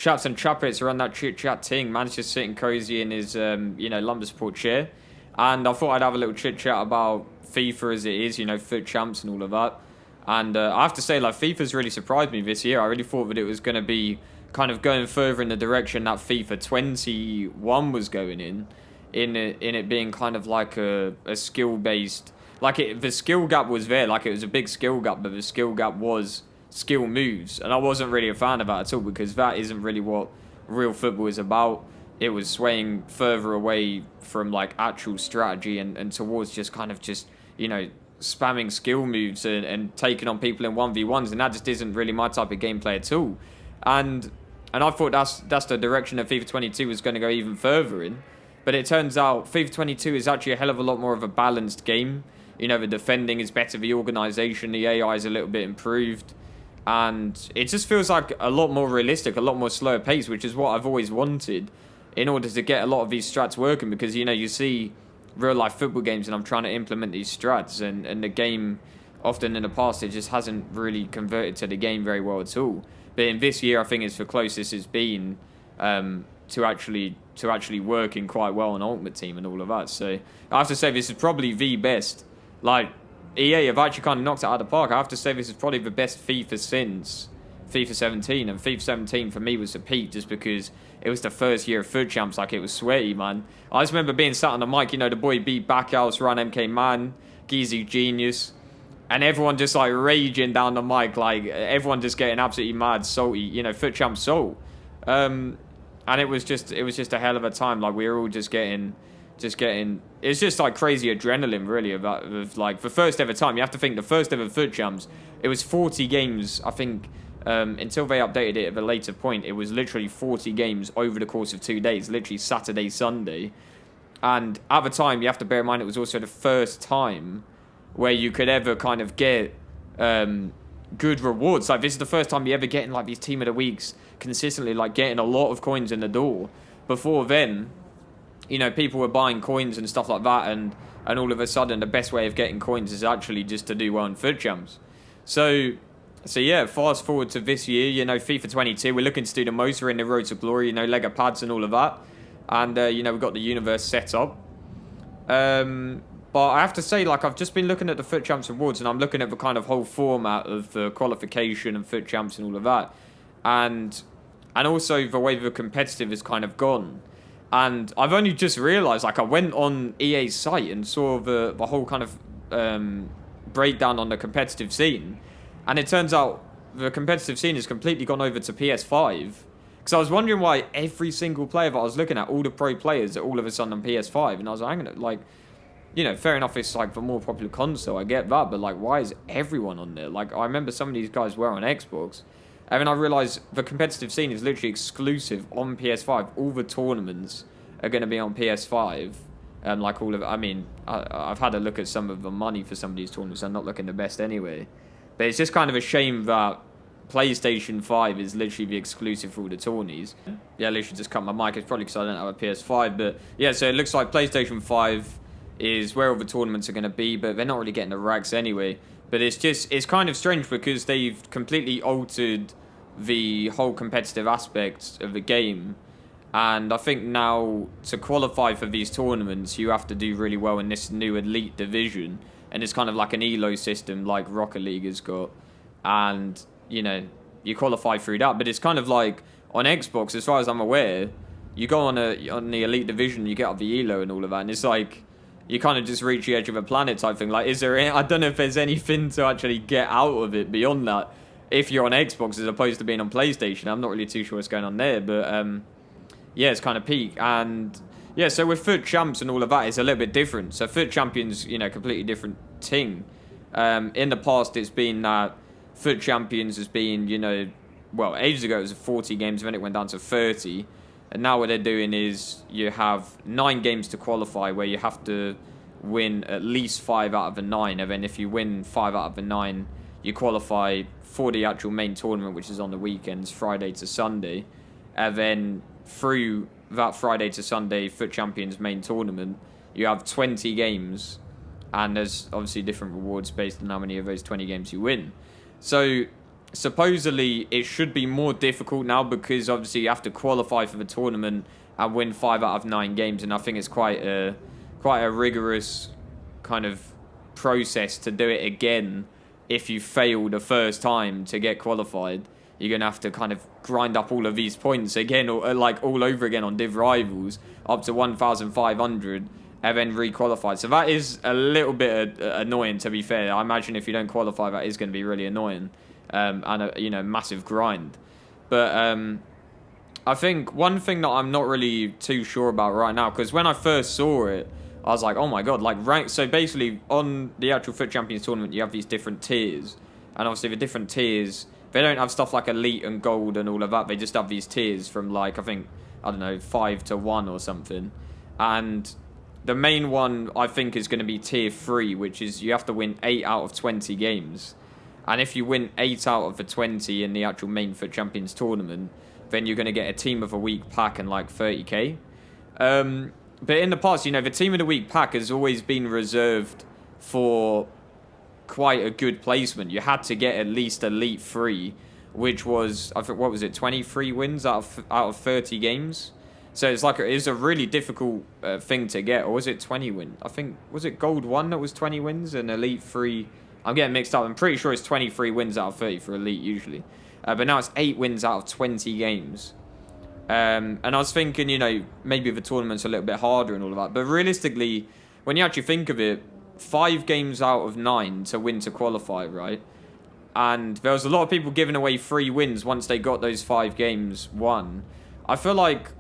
Chaps and Chappets are on that chit chat thing. Man's just sitting cozy in his, Lumber Support chair. And I thought I'd have a little chit chat about FIFA as it is, FUT Champs and all of that. And I have to say, like, FIFA's really surprised me this year. I really thought that it was going to be kind of going further in the direction that FIFA 21 was going in it being kind of like a skill-based... the skill gap was there, like it was a big skill gap, but the skill gap was skill moves. And I wasn't really a fan of that at all, because that isn't really what real football is about. It was swaying further away from, like, actual strategy and towards just kind of just, spamming skill moves and taking on people in 1v1s, and that just isn't really my type of gameplay at all. And I thought that's the direction that FIFA 22 was going to go even further in. But it turns out FIFA 22 is actually a hell of a lot more of a balanced game. The defending is better, the organisation, the AI is a little bit improved. And it just feels like a lot more realistic, a lot more slower pace, which is what I've always wanted in order to get a lot of these strats working. Because, you see real-life football games and I'm trying to implement these strats. And the game, often in the past, it just hasn't really converted to the game very well at all. But in this year, I think it's the closest it's been to actually working quite well on Ultimate Team and all of that. So I have to say this is probably the best. Like, EA have actually kind of knocked it out of the park. I have to say this is probably the best FIFA since FIFA 17. And FIFA 17 for me was the peak just because it was the first year of FUT Champs. Like, it was sweaty, man. I just remember being sat on the mic, the boy beat Backhouse, Run MK Man, Geezy Genius. And everyone just, like, raging down the mic. Like, everyone just getting absolutely mad, salty, FUT Champs soul. And it was just a hell of a time. Like, we were all just getting, it's just like crazy adrenaline, really, of like the first ever time. You have to think the first ever FUT Champs, it was 40 games, I think, until they updated it at a later point. It was literally 40 games over the course of 2 days, literally Saturday, Sunday. And at the time, you have to bear in mind, it was also the first time where you could ever kind of get good rewards. Like, this is the first time you ever getting, like, these Team of the Weeks consistently, like, getting a lot of coins in the door. Before then, people were buying coins and stuff like that, and all of a sudden, the best way of getting coins is actually just to do well in FUT Champs. So yeah, fast forward to this year, FIFA 22, we're looking to do the most. We're in the road to glory, Lego pads and all of that. And, we've got the universe set up. But I have to say, like, I've just been looking at the FUT Champs rewards, and I'm looking at the kind of whole format of the qualification and FUT Champs and all of that. And also the way the competitive has kind of gone. And I've only just realised, like, I went on EA's site and saw the whole kind of breakdown on the competitive scene. And it turns out the competitive scene has completely gone over to PS5. Because I was wondering why every single player that I was looking at, all the pro players, are all of a sudden on PS5. And I was like, hang on, like, fair enough, it's like the more popular console, I get that. But, like, why is everyone on there? Like, I remember some of these guys were on Xbox. And then I realised the competitive scene is literally exclusive on PS5. All the tournaments are going to be on PS5. Like all of, I've had a look at some of the money for some of these tournaments. They're not looking the best anyway. But it's just kind of a shame that PlayStation 5 is literally the exclusive for all the tourneys. Yeah, I literally just cut my mic. It's probably because I don't have a PS5. But yeah, so it looks like PlayStation 5 is where all the tournaments are going to be. But they're not really getting the rags anyway. But it's kind of strange because they've completely altered the whole competitive aspect of the game. And I think now, to qualify for these tournaments, you have to do really well in this new elite division. And it's kind of like an ELO system like Rocket League has got. And, you qualify through that. But it's kind of like, on Xbox, as far as I'm aware, you go on the elite division, you get up the ELO and all of that. And it's like, you kind of just reach the edge of a planet type thing. Like, I don't know if there's anything to actually get out of it beyond that. If you're on Xbox as opposed to being on PlayStation. I'm not really too sure what's going on there. But, yeah, it's kind of peak. And yeah, so with FUT Champs and all of that, it's a little bit different. So FUT Champions, completely different thing. In the past, it's been that FUT Champions has been, well, ages ago it was 40 games, then it went down to 30. And now what they're doing is you have 9 games to qualify, where you have to win at least 5 out of the 9. And then if you win 5 out of the 9, you qualify for the actual main tournament, which is on the weekends, Friday to Sunday. And then through that Friday to Sunday FUT Champions main tournament, you have 20 games, and there's obviously different rewards based on how many of those 20 games you win. So supposedly it should be more difficult now because obviously you have to qualify for the tournament and win 5 out of 9 games, and I think it's quite a rigorous kind of process to do it again. If you fail the first time to get qualified, you're going to have to kind of grind up all of these points again, or like all over again on Div Rivals, up to 1,500, and then re-qualify. So that is a little bit annoying, to be fair. I imagine if you don't qualify, that is going to be really annoying, and a massive grind. But I think one thing that I'm not really too sure about right now, because when I first saw it, I was like, oh my god, like rank. So basically, on the actual FUT Champions tournament, you have these different tiers, and obviously the different tiers, they don't have stuff like elite and gold and all of that. They just have these tiers from like, I think, I don't know, 5 to 1 or something. And the main one I think is going to be tier 3, which is you have to win 8 out of 20 games. And if you win 8 out of the 20 in the actual main FUT Champions tournament, then you're going to get a Team of the Week pack and like 30k. But in the past, the Team of the Week pack has always been reserved for quite a good placement. You had to get at least Elite 3, which was, I think, what was it, 23 wins out of 30 games? So it's like it's a really difficult thing to get. Or was it 20 wins? I think, was it Gold 1 that was 20 wins and Elite 3? I'm getting mixed up. I'm pretty sure it's 23 wins out of 30 for Elite usually. But now it's 8 wins out of 20 games. And I was thinking, maybe the tournament's a little bit harder and all of that. But realistically, when you actually think of it, 5 games out of 9 to win to qualify, right? And there was a lot of people giving away 3 wins once they got those 5 games won. I feel like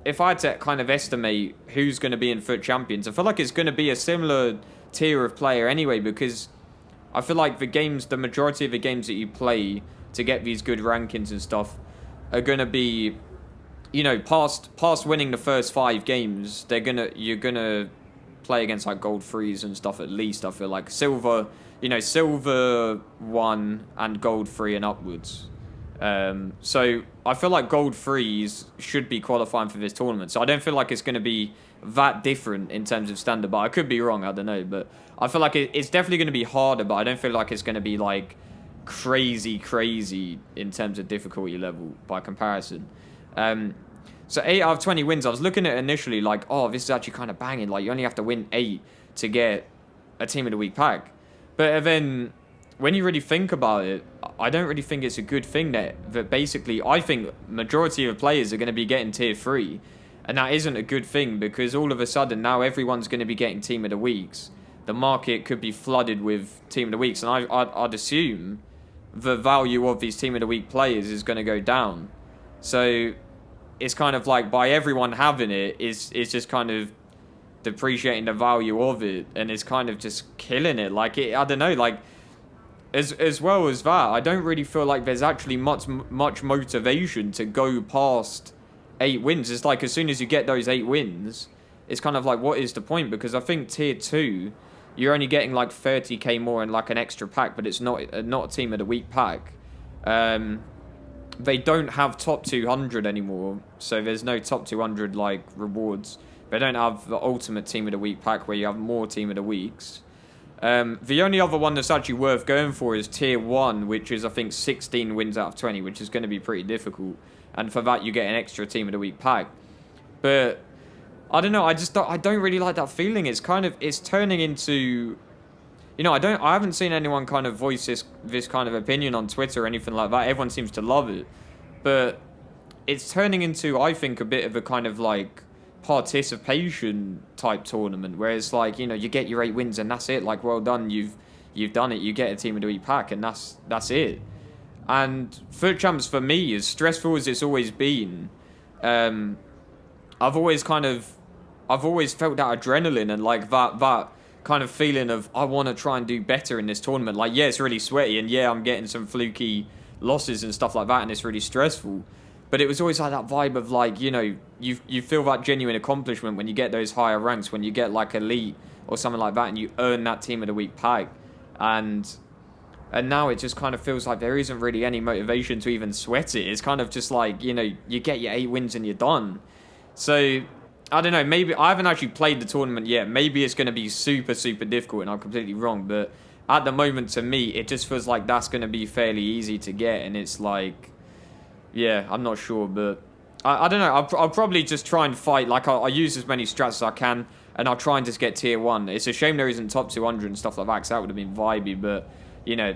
if I had to kind of estimate who's going to be in FUT Champions, I feel like it's going to be a similar tier of player anyway, because I feel like the majority of the games that you play to get these good rankings and stuff are going to be, past winning the first 5 games, you're going to play against like gold 3s and stuff at least. I feel like silver 1 and gold 3 and upwards. So I feel like gold 3s should be qualifying for this tournament. So I don't feel like it's going to be that different in terms of standard, but I could be wrong, I don't know. But I feel like it's definitely going to be harder, but I don't feel like it's going to be like crazy in terms of difficulty level by comparison. So 8 out of 20 wins, I was looking at it initially like, oh, this is actually kind of banging. Like, you only have to win 8 to get a Team of the Week pack. But then, when you really think about it, I don't really think it's a good thing that basically, I think majority of players are going to be getting tier 3. And that isn't a good thing, because all of a sudden, now everyone's going to be getting Team of the Weeks. The market could be flooded with Team of the Weeks. And I'd assume the value of these Team of the Week players is going to go down. So it's kind of like, by everyone having it, it's just kind of depreciating the value of it, and it's kind of just killing it. Like, I don't know, like, as well as that, I don't really feel like there's actually much motivation to go past 8 wins. It's like, as soon as you get those 8 wins, it's kind of like, what is the point? Because I think tier 2, you're only getting like 30k more in like an extra pack, but it's not a Team of the Week pack. They don't have top 200 anymore, so there's no top 200 like rewards. They don't have the ultimate Team of the Week pack where you have more Team of the Weeks. The only other one that's actually worth going for is tier 1, which is I think 16 wins out of 20, which is going to be pretty difficult. And for that you get an extra Team of the Week pack. But I don't know, I don't really like that feeling. It's turning into, I haven't seen anyone kind of voice this kind of opinion on Twitter or anything like that. Everyone seems to love it. But it's turning into, I think, a bit of a kind of like participation type tournament, where it's like, you get your 8 wins and that's it. Like, well done, you've done it. You get a Team of the Week pack and that's it. And FUT Champs for me, as stressful as it's always been, I've always felt that adrenaline and like that kind of feeling of, I want to try and do better in this tournament. Like, yeah, it's really sweaty, and yeah, I'm getting some fluky losses and stuff like that, and it's really stressful. But it was always like that vibe of like, you feel that genuine accomplishment when you get those higher ranks, when you get like elite or something like that, and you earn that Team of the Week pack. And now it just kind of feels like there isn't really any motivation to even sweat it. It's kind of just like, you get your 8 wins and you're done. So I don't know, maybe I haven't actually played the tournament yet. Maybe it's going to be super difficult and I'm completely wrong. But at the moment, to me, it just feels like that's going to be fairly easy to get. And it's like, yeah, I'm not sure. But I don't know. I'll probably just try and fight. Like, I'll use as many strats as I can. And I'll try and just get tier 1. It's a shame there isn't top 200 and stuff like that, because that would have been vibey. But, you know,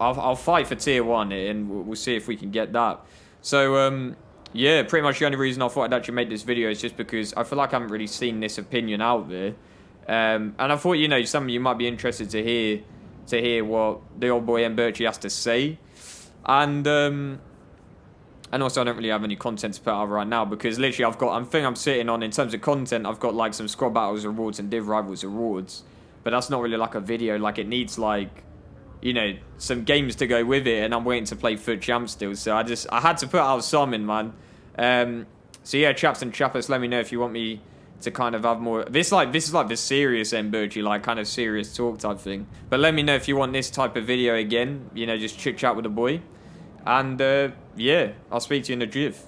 I'll fight for tier 1, and we'll see if we can get that. So, yeah, pretty much the only reason I thought I'd actually make this video is just because I feel like I haven't really seen this opinion out there. And I thought, you know, some of you might be interested to hear what the old boy Mbirchy has to say. And also, I don't really have any content to put out right now, because literally I'm sitting on, in terms of content, I've got like some squad battles rewards and div rivals rewards. But that's not really like a video. Like, it needs like, you know, some games to go with it, and I'm waiting to play FUT Champs still. So I had to put out something, man. So yeah, chaps and chappers, let me know if you want me to kind of have more. This is like the serious Mbirchy, like kind of serious talk type thing. But let me know if you want this type of video again. You know, just chit chat with the boy. And yeah, I'll speak to you in the GIF.